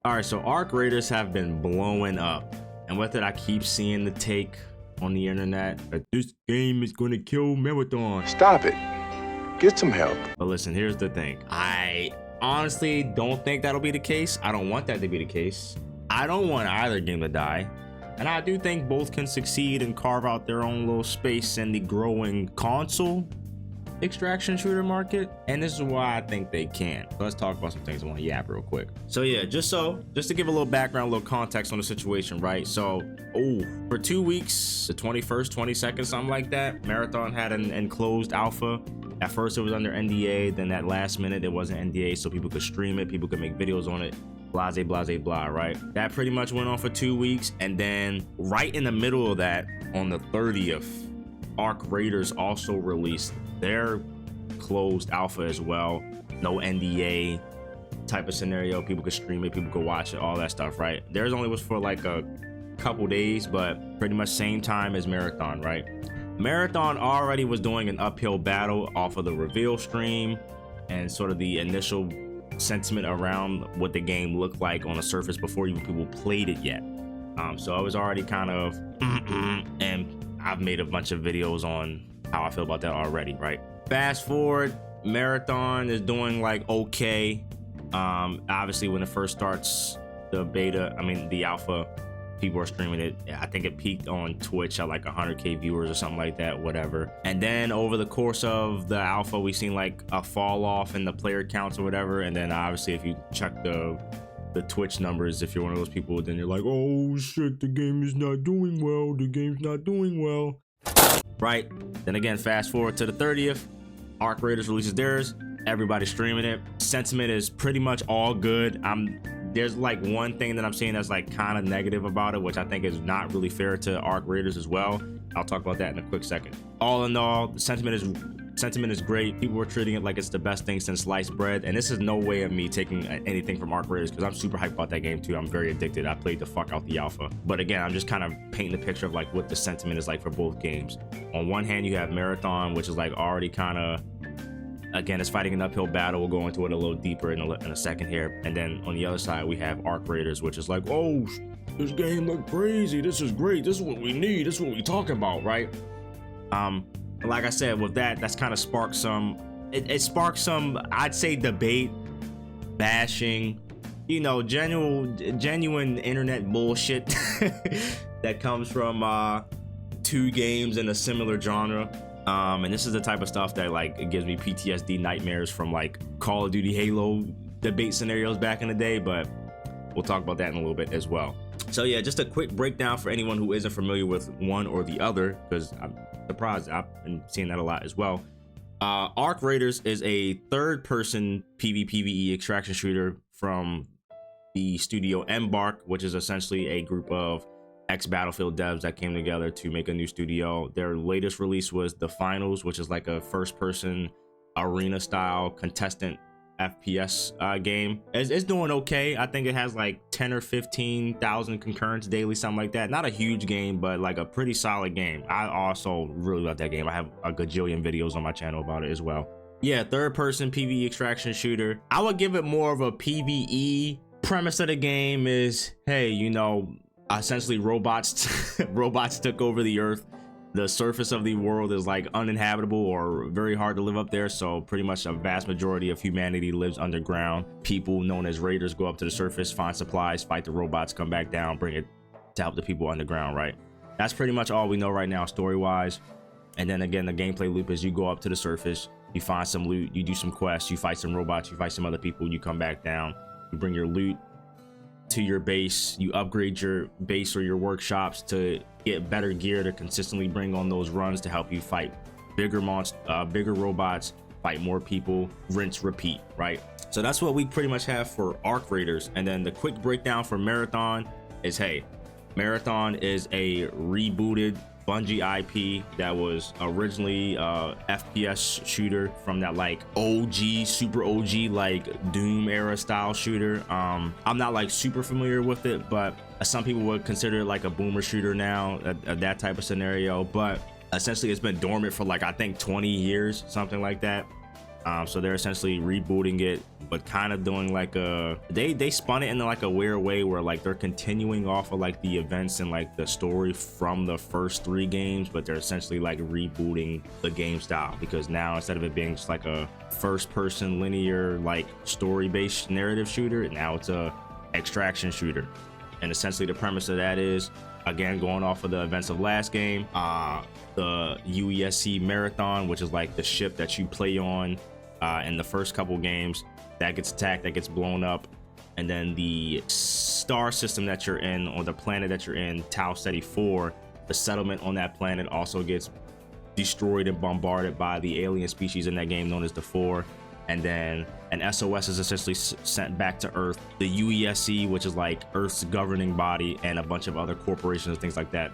All right, so Arc Raiders have been blowing up, and with it, I keep seeing the take on the internet that this game is gonna kill Marathon. Stop it. Get some help. But listen, here's the thing. I honestly don't think that'll be the case. I don't want that to be the case. I don't want either game to die. And I do think both can succeed and carve out their own little space in the growing console extraction shooter market, and this is why I think they can. So let's talk about some things I want to yap real quick. So yeah, just to give a little background, a little context on the situation, right? So for 2 weeks, the 21st, 22nd, something like that, Marathon had an enclosed alpha. At first it was under NDA, then that last minute it wasn't NDA, so people could stream it, people could make videos on it, blase blase blah, right? That pretty much went on for 2 weeks, and then right in the middle of that, on the 30th, Arc Raiders also released their closed alpha as well. No NDA type of scenario. People could stream it, people could watch it, all that stuff, right? Theirs only was for like a couple days, but pretty much same time as Marathon, right? Marathon already was doing an uphill battle off of the reveal stream and sort of the initial sentiment around what the game looked like on the surface before even people played it yet. So I was already kind of and I've made a bunch of videos on how I feel about that already, right? Fast forward, Marathon is doing like okay. Obviously when it first starts, the alpha, people are streaming it. I think it peaked on Twitch at like 100k viewers or something like that, whatever. And then over the course of the alpha, we've seen like a fall off in the player counts or whatever. And then obviously if you check the Twitch numbers, if you're one of those people, then you're like, oh shit, the game is not doing well, the game's not doing well, right? Then again, fast forward to the 30th, Arc Raiders releases theirs, everybody's streaming it, sentiment is pretty much all good. There's like one thing that I'm seeing that's like kind of negative about it, which I think is not really fair to Arc Raiders as well. I'll talk about that in a quick second. All in all, the sentiment is great. People are treating it like it's the best thing since sliced bread, and this is no way of me taking anything from Arc Raiders because I'm super hyped about that game too. I'm very addicted. I played the fuck out the alpha, but again, I'm just kind of painting the picture of like what the sentiment is like for both games. On one hand, you have Marathon, which is like already kind of, again, it's fighting an uphill battle. We'll go into it a little deeper in a second here. And then on the other side, we have Arc Raiders, which is like, oh, this game look crazy, this is great, this is what we need, this is what we talking about, right? Like I said, with that's kind of sparked some, it sparked some, I'd say, debate, bashing, you know, genuine internet bullshit that comes from two games in a similar genre. And this is the type of stuff that like it gives me PTSD nightmares from like Call of Duty Halo debate scenarios back in the day, but we'll talk about that in a little bit as well. So yeah, just a quick breakdown for anyone who isn't familiar with one or the other, because I'm surprised I've been seeing that a lot as well. Arc Raiders is a third-person PvPvE extraction shooter from the studio Embark, which is essentially a group of ex-Battlefield devs that came together to make a new studio. Their latest release was The Finals, which is like a first-person arena-style contestant FPS game. It's doing okay. I think it has like 10 or 15,000 concurrents daily, something like that. Not a huge game, but like a pretty solid game. I also really love that game. I have a gajillion videos on my channel about it as well. Yeah, third-person PvE extraction shooter. I would give it more of a PvE. Premise of the game is, hey, you know, essentially robots took over the earth. The surface of the world is like uninhabitable or very hard to live up there, so pretty much a vast majority of humanity lives underground. People known as raiders go up to the surface, find supplies, fight the robots, come back down, bring it to help the people underground, right? That's pretty much all we know right now story wise. And then again, the gameplay loop is you go up to the surface, you find some loot, you do some quests, you fight some robots, you fight some other people, you come back down, you bring your loot to your base, you upgrade your base or your workshops to get better gear to consistently bring on those runs to help you fight bigger robots, fight more people, rinse, repeat, right? So that's what we pretty much have for Arc Raiders. And then the quick breakdown for Marathon is, hey, Marathon is a rebooted Bungie IP that was originally FPS shooter from that like OG, super OG, like Doom era style shooter. I'm not like super familiar with it, but some people would consider it like a boomer shooter now, that type of scenario. But essentially it's been dormant for like, I think 20 years, something like that. So they're essentially rebooting it, but kind of doing like a they spun it in like a weird way where like they're continuing off of like the events and like the story from the first 3 games, but they're essentially like rebooting the game style, because now instead of it being just like a first person linear like story based narrative shooter, now it's a extraction shooter. And essentially the premise of that is, again, going off of the events of last game, the UESC Marathon, which is like the ship that you play on in the first couple games, that gets attacked, that gets blown up. And then the star system that you're in, or the planet that you're in, Tau Ceti 4, the settlement on that planet also gets destroyed and bombarded by the alien species in that game known as the Four. And then an SOS is essentially sent back to Earth. The UESC, which is like Earth's governing body, and a bunch of other corporations and things like that,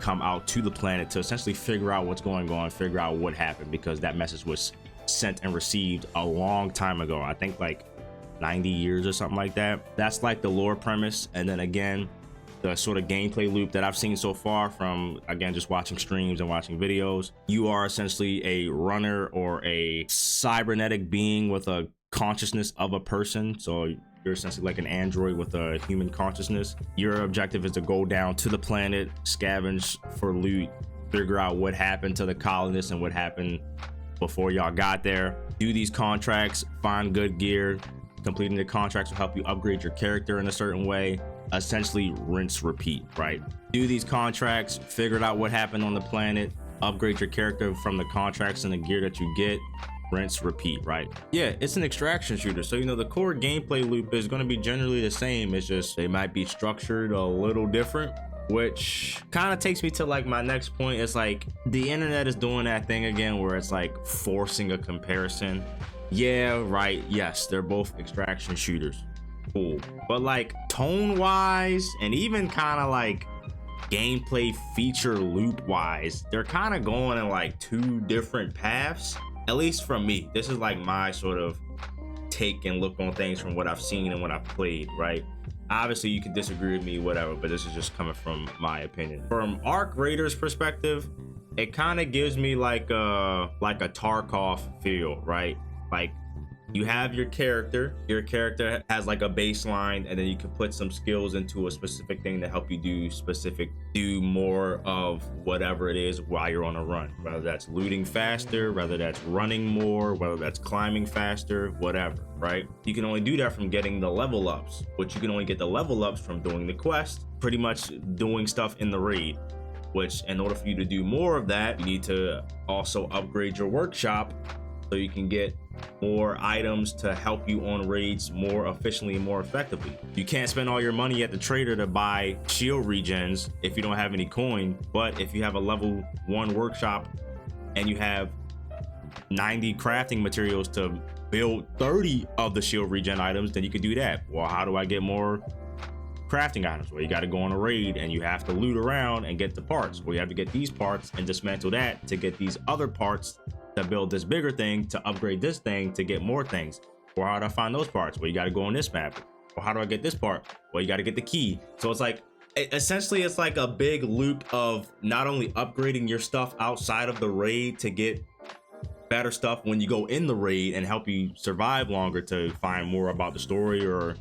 come out to the planet to essentially figure out what's going on, figure out what happened, because that message was sent and received a long time ago. I think like 90 years or something like that. That's like the lore premise. And then again, the sort of gameplay loop that I've seen so far from, again, just watching streams and watching videos, you are essentially a runner or a cybernetic being with a consciousness of a person. So you're essentially like an android with a human consciousness. Your objective is to go down to the planet, scavenge for loot, figure out what happened to the colonists and what happened before y'all got there. Do these contracts, find good gear. Completing the contracts will help you upgrade your character in a certain way. Essentially rinse, repeat, right? Do these contracts, figure out what happened on the planet, upgrade your character from the contracts and the gear that you get, rinse, repeat, right? Yeah, it's an extraction shooter, so the core gameplay loop is going to be generally the same. It's just they might be structured a little different, which kind of takes me to like my next point. It's like the internet is doing that thing again where it's like forcing a comparison. Yeah, right, yes, they're both extraction shooters, cool, but like tone wise and even kind of like gameplay feature loop wise, they're kind of going in like 2 different paths, at least from me. This is like my sort of take and look on things from what I've seen and what I've played, right? Obviously you could disagree with me, whatever, but this is just coming from my opinion. From Arc Raiders perspective, it kind of gives me like a Tarkov feel, right? Like you have your character has like a baseline, and then you can put some skills into a specific thing to help you do more of whatever it is while you're on a run, whether that's looting faster, whether that's running more, whether that's climbing faster, whatever, right? You can only do that from getting the level ups, which you can only get the level ups from doing the quest, pretty much doing stuff in the raid, which in order for you to do more of that, you need to also upgrade your workshop so you can get more items to help you on raids more efficiently and more effectively. You can't spend all your money at the trader to buy shield regens if you don't have any coin, but if you have a level 1 workshop and you have 90 crafting materials to build 30 of the shield regen items, then you can do that. Well, how do I get more crafting items? Well, you got to go on a raid and you have to loot around and get the parts. Well, you have to get these parts and dismantle that to get these other parts to build this bigger thing, to upgrade this thing, to get more things. Or how do I find those parts? Well, you got to go on this map. Or how do I get this part? Well, you got to get the key. So it's like, essentially it's like a big loop of not only upgrading your stuff outside of the raid to get better stuff when you go in the raid and help you survive longer, to find more about the story or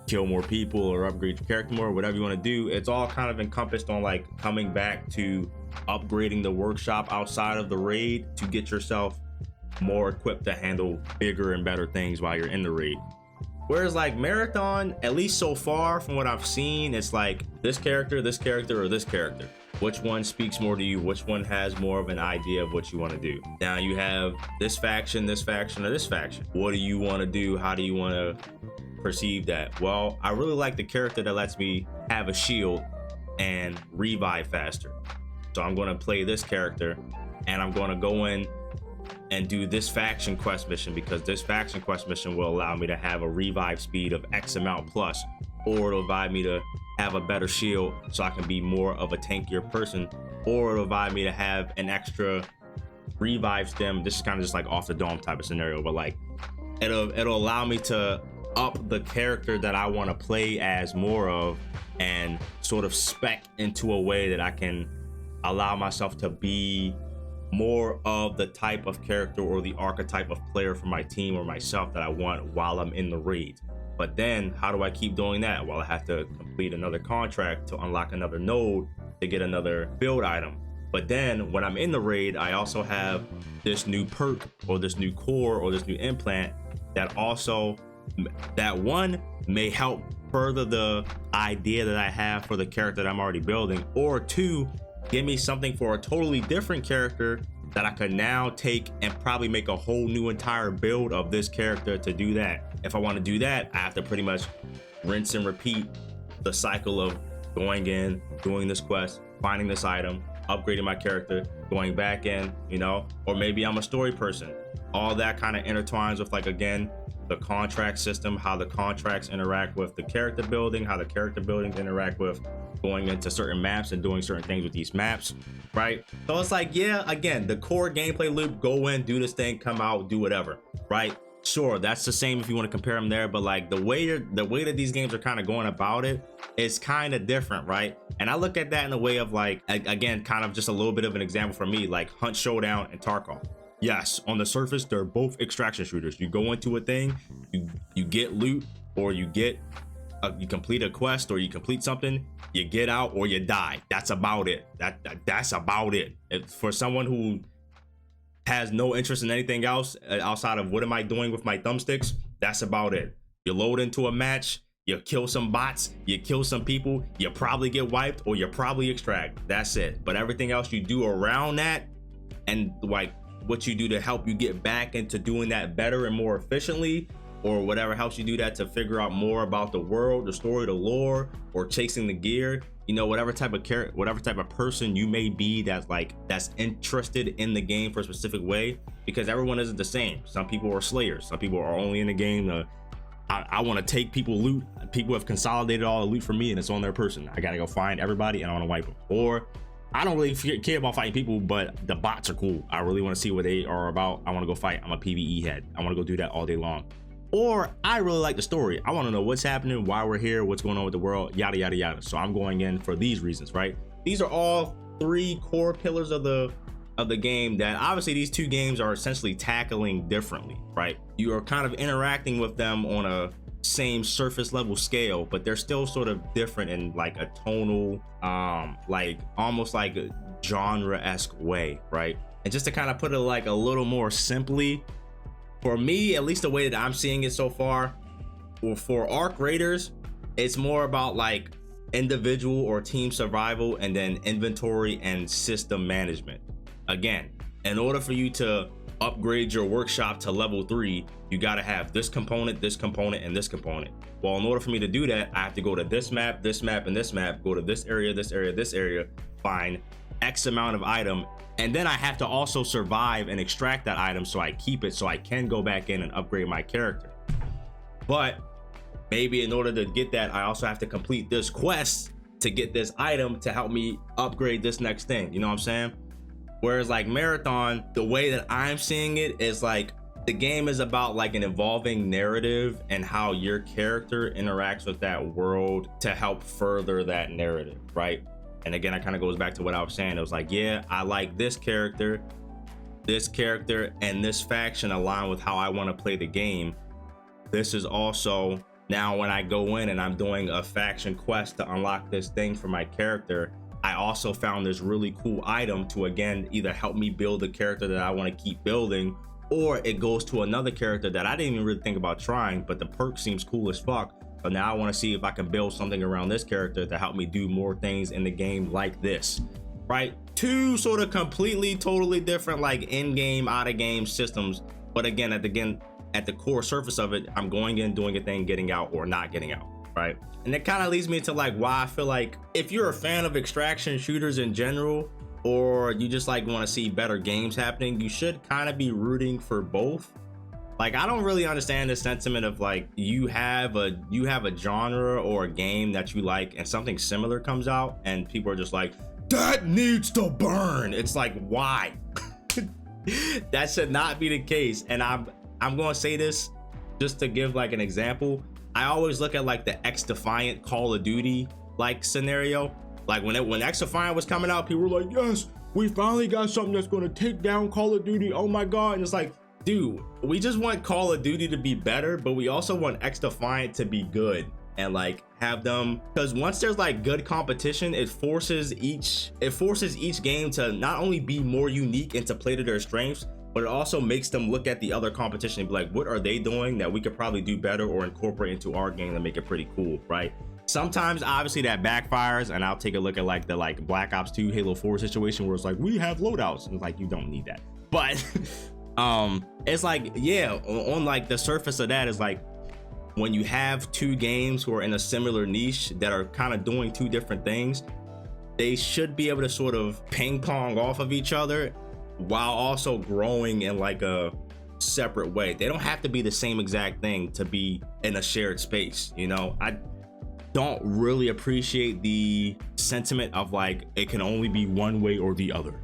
kill more people or upgrade your character more, whatever you want to do. It's all kind of encompassed on like coming back to upgrading the workshop outside of the raid to get yourself more equipped to handle bigger and better things while you're in the raid. Whereas like Marathon, at least so far from what I've seen, it's like this character, or this character. Which one speaks more to you? Which one has more of an idea of what you want to do? Now you have this faction, or this faction. What do you want to do? How do you want to perceive that? Well, I really like the character that lets me have a shield and revive faster. So I'm going to play this character and I'm going to go in and do this faction quest mission, because this faction quest mission will allow me to have a revive speed of X amount plus, or it'll allow me to have a better shield so I can be more of a tankier person, or it'll allow me to have an extra revive stem. This is kind of just like off the dome type of scenario, but like it'll allow me to up the character that I want to play as more of, and sort of spec into a way that I can allow myself to be more of the type of character or the archetype of player for my team or myself that I want while I'm in the raid. But then how do I keep doing that? Well, I have to complete another contract to unlock another node to get another build item. But then when I'm in the raid, I also have this new perk or this new core or this new implant that also, that one may help further the idea that I have for the character that I'm already building, or two, give me something for a totally different character that I could now take and probably make a whole new entire build of this character to do that. If I want to do that, I have to pretty much rinse and repeat the cycle of going in, doing this quest, finding this item, upgrading my character, going back in, you know, or maybe I'm a story person. All that kind of intertwines with, like, again, the contract system, how the contracts interact with the character building, how the character buildings interact with going into certain maps and doing certain things with these maps, right? So it's like, yeah, again, the core gameplay loop, go in, do this thing, come out, do whatever, right? Sure, that's the same if you want to compare them there, but like the way that these games are kind of going about it is kind of different, right? And I look at that in a way of, like, again, kind of just a little bit of an example for me, like Hunt Showdown and Tarkov. Yes, on the surface, they're both extraction shooters. You go into a thing, you get loot, or you get you complete a quest, or you complete something, you get out, or you die. That's about it. That's about it. For someone who has no interest in anything else outside of what am I doing with my thumbsticks, that's about it. You load into a match, you kill some bots, you kill some people, you probably get wiped, or you probably extract. That's it. But everything else you do around that, and like what you do to help you get back into doing that better and more efficiently, or whatever helps you do that to figure out more about the world, the story, the lore, or chasing the gear, you know, whatever type of person you may be that's interested in the game for a specific way, because everyone isn't the same. Some people are slayers, some people are only in the game I want to take people loot. People have consolidated all the loot for me and it's on their person. I gotta go find everybody and I want to wipe them. Or I don't really care about fighting people, but the bots are cool. I really want to see what they are about. I want to go fight. I'm a PvE head. I want to go do that all day long. Or I really like the story. I want to know what's happening, why we're here, what's going on with the world, yada yada yada. So I'm going in for these reasons, right? These are all three core pillars of the game that obviously these two games are essentially tackling differently, right? You are kind of interacting with them on a same surface level scale, but they're still sort of different in like a tonal, like almost like a genre-esque way, right? And just to kind of put it like a little more simply, for me, at least the way that I'm seeing it so far, for Arc Raiders, it's more about like individual or team survival and then inventory and system management. Again, in order for you to upgrade your workshop to level 3, you got to have this component, and this component. Well, in order for me to do that, I have to go to this map, and this map, go to this area, find X amount of item, and then I have to also survive and extract that item so I keep it, so I can go back in and upgrade my character. But maybe in order to get that, I also have to complete this quest to get this item to help me upgrade this next thing. You know what I'm saying? Whereas like Marathon, the way that I'm seeing it is like the game is about like an evolving narrative and how your character interacts with that world to help further that narrative, right? And again, it kind of goes back to what I was saying. It was like, yeah, I like this character, and this faction align with how I want to play the game. This is also now when I go in and I'm doing a faction quest to unlock this thing for my character, I also found this really cool item to, again, either help me build the character that I want to keep building, or it goes to another character that I didn't even really think about trying, but the perk seems cool as fuck. So now I want to see if I can build something around this character to help me do more things in the game like this, right? Two sort of completely, totally different, like in-game, out-of-game systems. But again, at the core surface of it, I'm going in, doing a thing, getting out, or not getting out, right? And that kind of leads me to like why I feel like if you're a fan of extraction shooters in general, or you just like want to see better games happening, you should kind of be rooting for both. Like, I don't really understand the sentiment of like you have a genre or a game that you like and something similar comes out and people are just like, that needs to burn. It's like, why? That should not be the case. And I'm going to say this just to give like an example. I always look at like the X Defiant Call of Duty like scenario. Like when X Defiant was coming out, people were like, yes, we finally got something that's going to take down Call of Duty. Oh my God. And it's like, dude, we just want Call of Duty to be better, but we also want X Defiant to be good and like have them, because once there's like good competition, it forces each game to not only be more unique and to play to their strengths, but it also makes them look at the other competition and be like, what are they doing that we could probably do better or incorporate into our game to make it pretty cool, right? Sometimes obviously that backfires, and I'll take a look at like the Black Ops 2 Halo 4 situation where it's like, we have loadouts, and it's like, you don't need that. But it's like, yeah, on like the surface of that is like, when you have two games who are in a similar niche that are kind of doing two different things, they should be able to sort of ping pong off of each other while also growing in like a separate way. They don't have to be the same exact thing to be in a shared space. You know, I don't really appreciate the sentiment of like, it can only be one way or the other.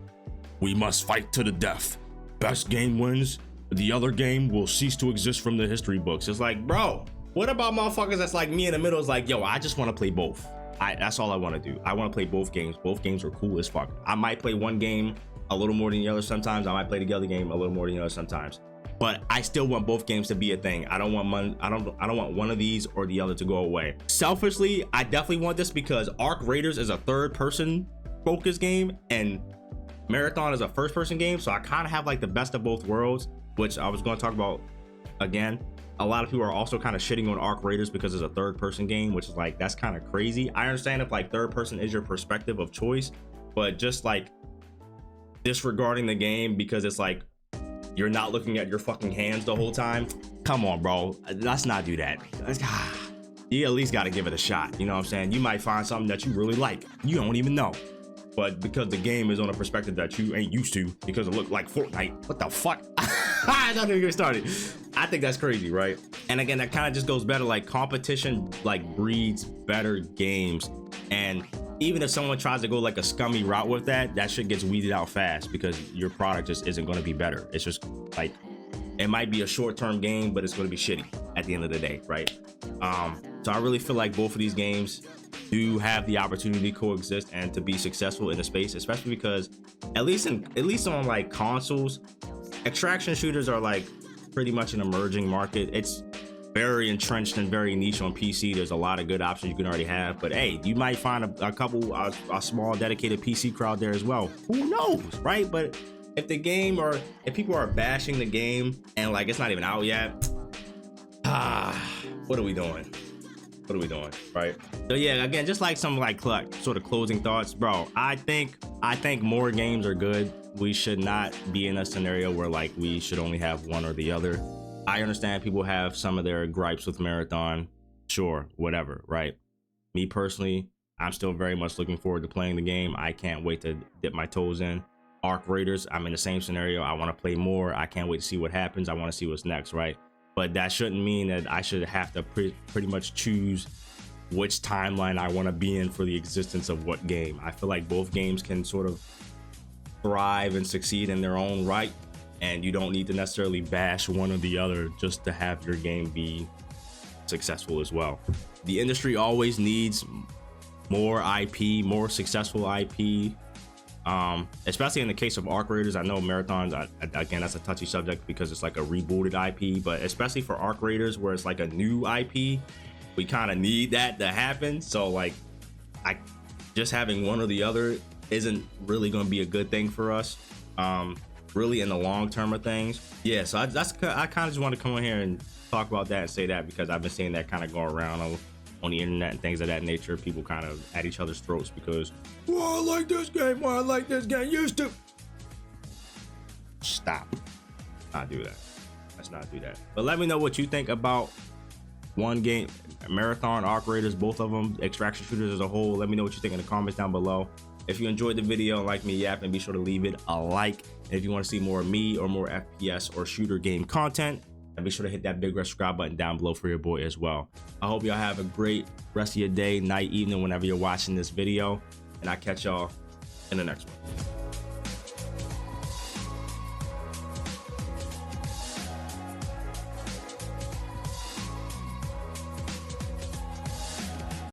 We must fight to the death. Best game wins. The other game will cease to exist from the history books. It's like, bro, what about motherfuckers that's like me in the middle? Is like, yo, I just want to play both. That's all I want to do. I want to play both games. Both games are cool as fuck. I might play one game a little more than the other sometimes. I might play the other game a little more than the other sometimes. But I still want both games to be a thing. I don't want one of these or the other to go away. Selfishly, I definitely want this because Arc Raiders is a third-person focused game and Marathon is a first-person game. So I kind of have like the best of both worlds, which I was going to talk about again. A lot of people are also kind of shitting on Arc Raiders because it's a third-person game, which is like, that's kind of crazy. I understand if like third-person is your perspective of choice, but just like disregarding the game because it's like you're not looking at your fucking hands the whole time. Come on, bro. Let's not do that. You at least got to give it a shot. You know what I'm saying? You might find something that you really like. You don't even know. But because the game is on a perspective that you ain't used to because it looked like Fortnite. What the fuck? I don't even get started. I think that's crazy, right? And again, that kind of just goes better. Like competition like breeds better games. And even if someone tries to go like a scummy route with that, that shit gets weeded out fast because your product just isn't going to be better. It's just like, it might be a short-term game, but it's going to be shitty at the end of the day, right? So I really feel like both of these games do have the opportunity to coexist and to be successful in the space, especially because at least on like consoles, extraction shooters are like pretty much an emerging market. It's very entrenched and very niche on PC. There's a lot of good options you can already have, but hey, you might find a small dedicated PC crowd there as well. Who knows, right? But if the game, or if people are bashing the game and like it's not even out yet, what are we doing? What are we doing, right? So yeah, again, just like some like sort of closing thoughts, bro. I think more games are good. We should not be in a scenario where like we should only have one or the other. I understand people have some of their gripes with Marathon. Sure, whatever, right? Me personally, I'm still very much looking forward to playing the game. I can't wait to dip my toes in. Arc Raiders, I'm in the same scenario. I want to play more. I can't wait to see what happens. I want to see what's next, right? But that shouldn't mean that I should have to pretty much choose which timeline I want to be in for the existence of what game. I feel like both games can sort of thrive and succeed in their own right, and you don't need to necessarily bash one or the other just to have your game be successful as well. The industry always needs more IP, more successful IP, especially in the case of Arc Raiders. I know Marathons, again, that's a touchy subject because it's like a rebooted IP, but especially for Arc Raiders where it's like a new IP, we kind of need that to happen. So like, just having one or the other isn't really going to be a good thing for us, really in the long term of things. Yeah, so I kind of just want to come on here and talk about that and say that because I've been seeing that kind of go around on the internet and things of that nature. People kind of at each other's throats because, well, I like this game, well, I like this game, used to. Stop. Not do that. Let's not do that. But let me know what you think about one game, Marathon, Arc Raiders, both of them, extraction shooters as a whole. Let me know what you think in the comments down below. If you enjoyed the video and like me yapping, be sure to leave it a like. And if you want to see more of me or more FPS or shooter game content, be sure to hit that big red subscribe button down below for your boy as well. I hope y'all have a great rest of your day, night, evening, whenever you're watching this video. And I'll catch y'all in the next one.